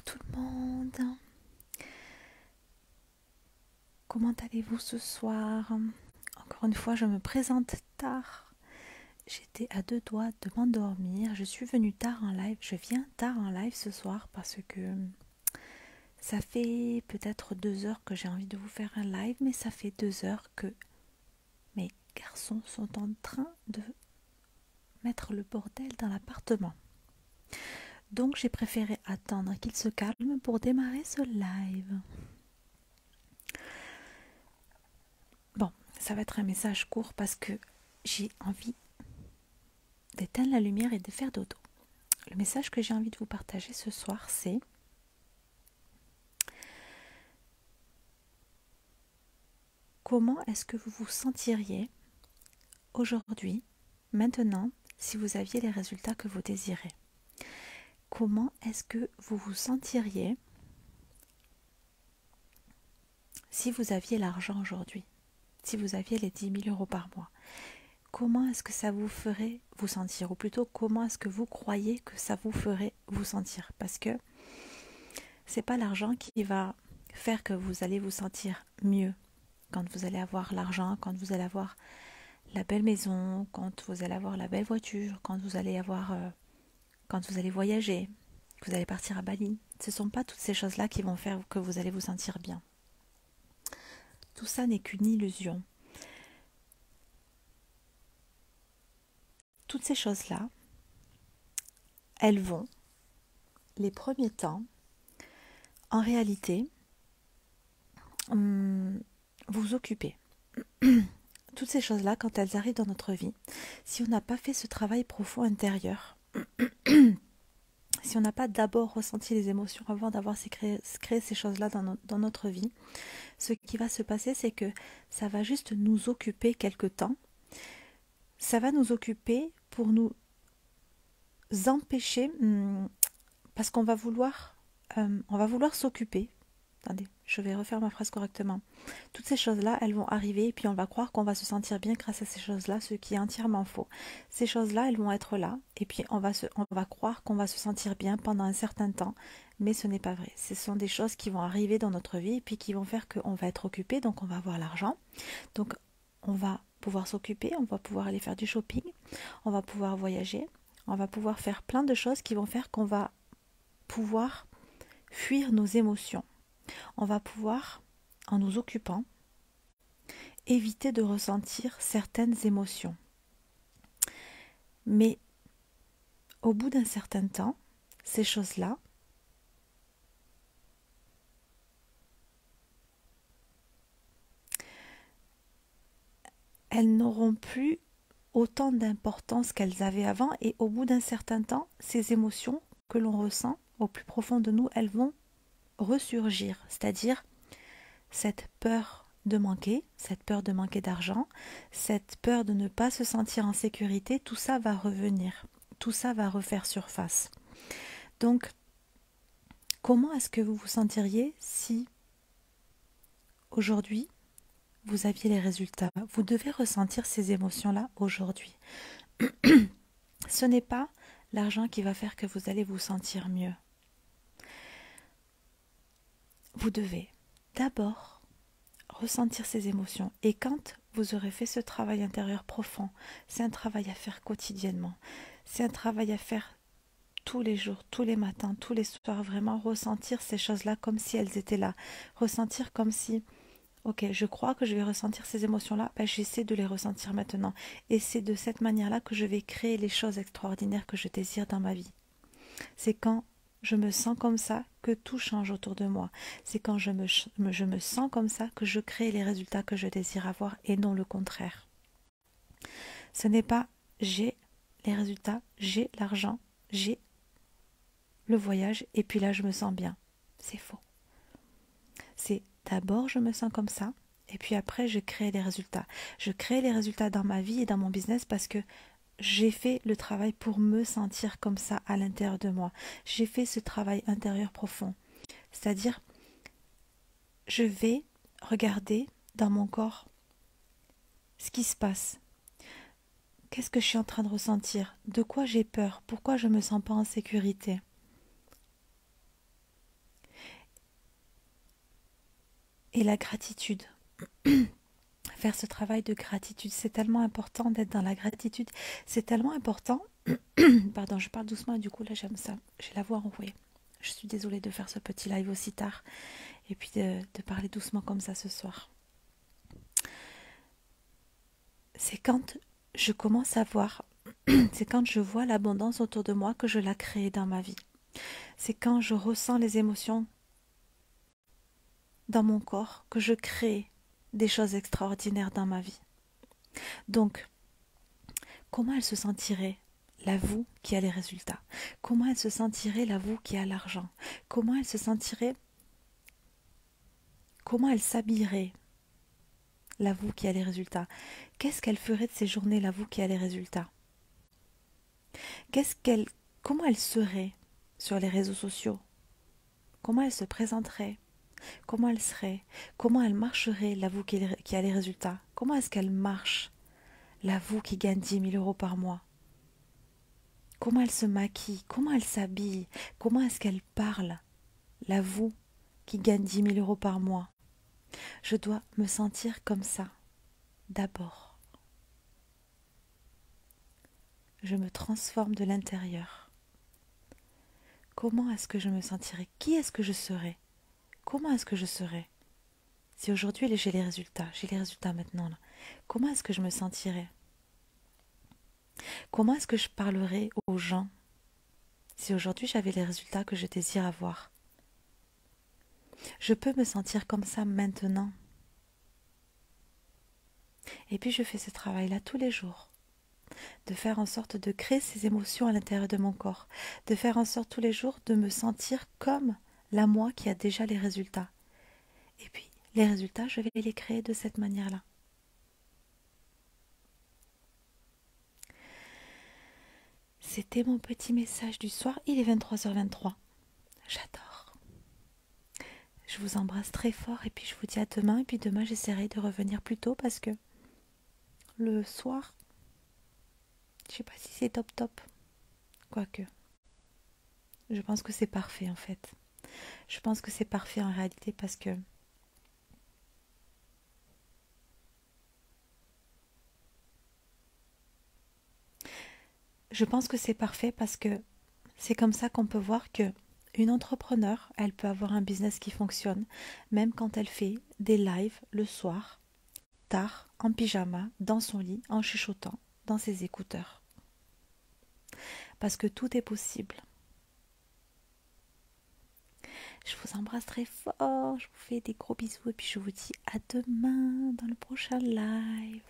tout le monde. Comment allez-vous ce soir? Encore une fois, je me présente tard. J'étais à deux doigts de m'endormir. Je suis venue tard en live. Je viens tard en live ce soir parce que ça fait peut-être 2 heures que j'ai envie de vous faire un live, mais ça fait 2 heures que mes garçons sont en train de mettre le bordel dans l'appartement. Donc j'ai préféré attendre qu'ils se calment pour démarrer ce live. Bon, ça va être un message court parce que j'ai envie d'éteindre la lumière et de faire dodo. Le message que j'ai envie de vous partager ce soir, c'est comment est-ce que vous vous sentiriez aujourd'hui, maintenant, si vous aviez les résultats que vous désirez? Comment est-ce que vous vous sentiriez si vous aviez l'argent aujourd'hui, si vous aviez les 10 000 euros par mois? Comment est-ce que ça vous ferait vous sentir? Ou plutôt, comment est-ce que vous croyez que ça vous ferait vous sentir? Parce que c'est pas l'argent qui va faire que vous allez vous sentir mieux quand vous allez avoir l'argent, quand vous allez avoir la belle maison, quand vous allez avoir la belle voiture, quand vous allez voyager, que vous allez partir à Bali. Ce ne sont pas toutes ces choses-là qui vont faire que vous allez vous sentir bien. Tout ça n'est qu'une illusion. Toutes ces choses-là, elles vont, les premiers temps, en réalité, vous occuper. Toutes ces choses-là, quand elles arrivent dans notre vie, si on n'a pas fait ce travail profond intérieur, si on n'a pas d'abord ressenti les émotions avant d'avoir créé ces choses-là dans notre vie, ce qui va se passer, c'est que ça va juste nous occuper quelque temps. Ça va nous occuper pour nous empêcher, parce qu'on va vouloir s'occuper. Attendez, je vais refaire ma phrase correctement. Toutes ces choses-là, elles vont arriver et puis on va croire qu'on va se sentir bien grâce à ces choses-là, ce qui est entièrement faux. Ces choses-là, elles vont être là et puis on va croire qu'on va se sentir bien pendant un certain temps, mais ce n'est pas vrai. Ce sont des choses qui vont arriver dans notre vie et puis qui vont faire qu'on va être occupé, donc on va avoir l'argent. Donc on va pouvoir s'occuper, on va pouvoir aller faire du shopping, on va pouvoir voyager, on va pouvoir faire plein de choses qui vont faire qu'on va pouvoir fuir nos émotions. On va pouvoir, en nous occupant, éviter de ressentir certaines émotions. Mais au bout d'un certain temps, ces choses-là, elles n'auront plus autant d'importance qu'elles avaient avant et au bout d'un certain temps, ces émotions que l'on ressent au plus profond de nous, elles vont ressurgir, c'est-à-dire cette peur de manquer d'argent, cette peur de ne pas se sentir en sécurité, tout ça va revenir, tout ça va refaire surface. Donc, comment est-ce que vous vous sentiriez si aujourd'hui vous aviez les résultats? Vous devez ressentir ces émotions-là aujourd'hui. Ce n'est pas l'argent qui va faire que vous allez vous sentir mieux. Vous devez d'abord ressentir ces émotions. Et quand vous aurez fait ce travail intérieur profond, c'est un travail à faire quotidiennement. C'est un travail à faire tous les jours, tous les matins, tous les soirs, vraiment ressentir ces choses-là comme si elles étaient là. Ressentir comme si, ok, je crois que je vais ressentir ces émotions-là, j'essaie de les ressentir maintenant. Et c'est de cette manière-là que je vais créer les choses extraordinaires que je désire dans ma vie. C'est quand je me sens comme ça que tout change autour de moi. C'est quand je me sens comme ça que je crée les résultats que je désire avoir et non le contraire. Ce n'est pas j'ai les résultats, j'ai l'argent, j'ai le voyage et puis là je me sens bien. C'est faux. C'est d'abord je me sens comme ça et puis après je crée les résultats. Je crée les résultats dans ma vie et dans mon business parce que j'ai fait le travail pour me sentir comme ça à l'intérieur de moi. J'ai fait ce travail intérieur profond. C'est-à-dire, je vais regarder dans mon corps ce qui se passe. Qu'est-ce que je suis en train de ressentir? De quoi j'ai peur? Pourquoi je ne me sens pas en sécurité? Et la gratitude. Faire ce travail de gratitude, c'est tellement important d'être dans la gratitude. C'est tellement important. Pardon, je parle doucement et du coup là j'aime ça. J'ai la voix enrouée. Je suis désolée de faire ce petit live aussi tard et puis de parler doucement comme ça ce soir. C'est quand je commence à voir, c'est quand je vois l'abondance autour de moi que je la crée dans ma vie. C'est quand je ressens les émotions dans mon corps que je crée des choses extraordinaires dans ma vie. Donc, comment elle se sentirait la vous qui a les résultats? Comment elle se sentirait la vous qui a l'argent? Comment elle se sentirait? Comment elle s'habillerait la vous qui a les résultats? Qu'est-ce qu'elle ferait de ces journées la vous qui a les résultats? Comment elle serait sur les réseaux sociaux? Comment elle se présenterait? Comment elle serait? Comment elle marcherait la vous qui a les résultats? Comment est-ce qu'elle marche la vous qui gagne 10 000 € par mois? Comment elle se maquille? Comment elle s'habille? Comment est-ce qu'elle parle? La vous qui gagne 10 000 € par mois. Je dois me sentir comme ça. D'abord, je me transforme de l'intérieur. Comment est-ce que je me sentirais? Qui est-ce que je serais? Comment est-ce que je serais? Si aujourd'hui j'ai les résultats maintenant là, comment est-ce que je me sentirais? Comment est-ce que je parlerais aux gens si aujourd'hui j'avais les résultats que je désire avoir? Je peux me sentir comme ça maintenant. Et puis je fais ce travail-là tous les jours, de faire en sorte de créer ces émotions à l'intérieur de mon corps, de faire en sorte tous les jours de me sentir comme la moi qui a déjà les résultats. Et puis les résultats, je vais les créer de cette manière-là. C'était mon petit message du soir, il est 23h23. J'adore. Je vous embrasse très fort et puis je vous dis à demain. Et puis demain, j'essaierai de revenir plus tôt parce que le soir, je sais pas si c'est top top. Quoique, je pense que c'est parfait en fait. Je pense que c'est parfait en réalité parce que c'est comme ça qu'on peut voir que une entrepreneur, elle peut avoir un business qui fonctionne même quand elle fait des lives le soir, tard, en pyjama, dans son lit, en chuchotant, dans ses écouteurs. Parce que tout est possible. Je vous embrasse très fort, je vous fais des gros bisous et puis je vous dis à demain dans le prochain live.